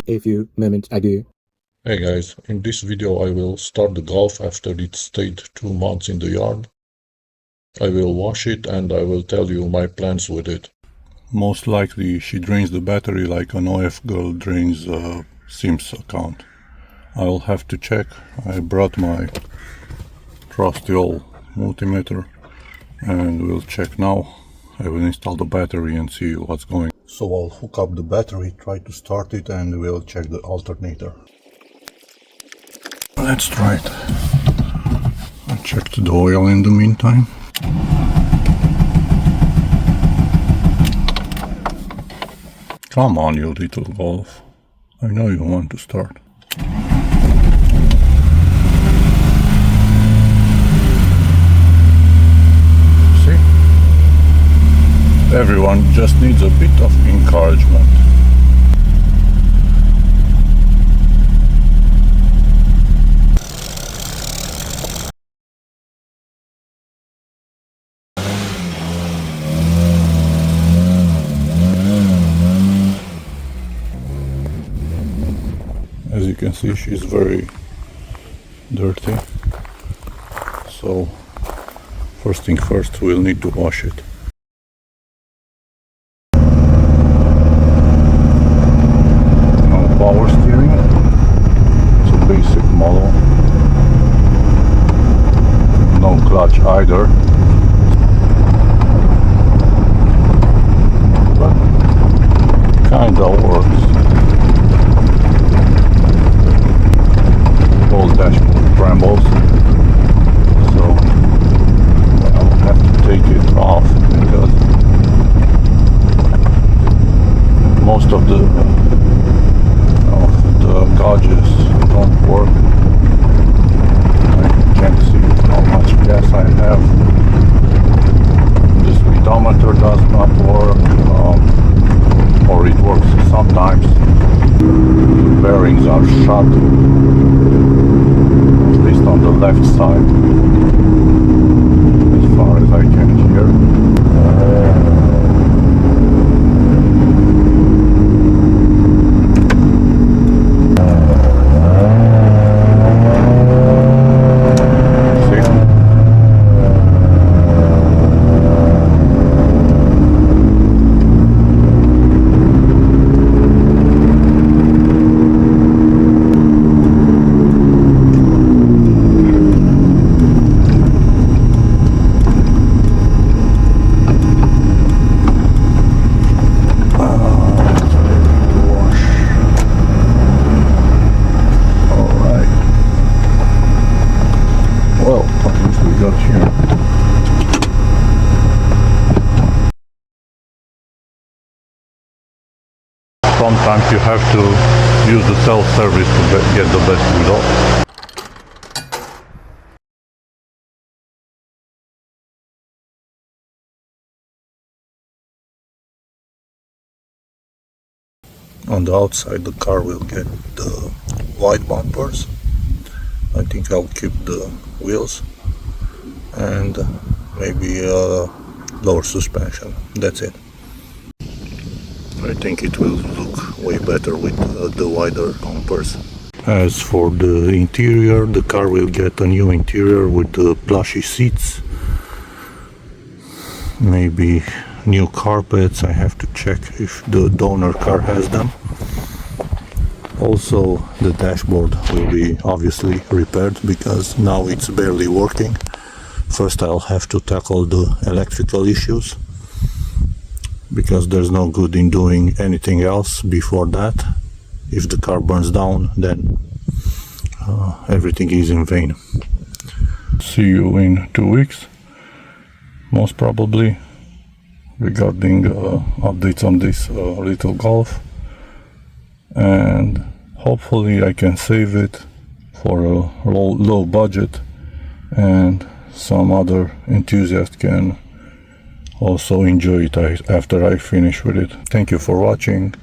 a few moments ago. Hey guys, in this video I will start the Golf after it stayed 2 months in the yard. I will wash it and I will tell you my plans with it. Most likely she drains the battery like an OF girl drains a Sims account. I'll have to check. I brought my trusty old multimeter and we'll check now. I will install the battery and see what's going. So I'll hook up the battery, try to start it, and we'll check the alternator. Let's try it. I checked the oil in the meantime. Come on, you little Golf. I know you want to start. See? Everyone just needs a bit of encouragement. As you can see, she's very dirty, so first thing first, we'll need to wash it. No power steering, it's a basic model, no clutch either, but kinda works. All dashboard brambles, so I'll have to take it off because most of the gauges don't work. I can't see how much gas I have. The speedometer does not work, or it works sometimes. The bearings are shut, at least on the left side, as far as I can hear. Sometimes you have to use the self-service to get the best result. On the outside the car will get the wide bumpers. I think I'll keep the wheels and maybe lower suspension. That's it. I think it will look way better with the wider bumpers. As for the interior, the car will get a new interior with the plushy seats. Maybe new carpets. I have to check if the donor car has them. Also, the dashboard will be obviously repaired because now it's barely working. First I'll have to tackle the electrical issues, because there's no good in doing anything else before that. If the car burns down, then everything is in vain. See you in 2 weeks, most probably, regarding updates on this little Golf, and hopefully I can save it for a low budget and some other enthusiast can also enjoy it after I finish with it. Thank you for watching.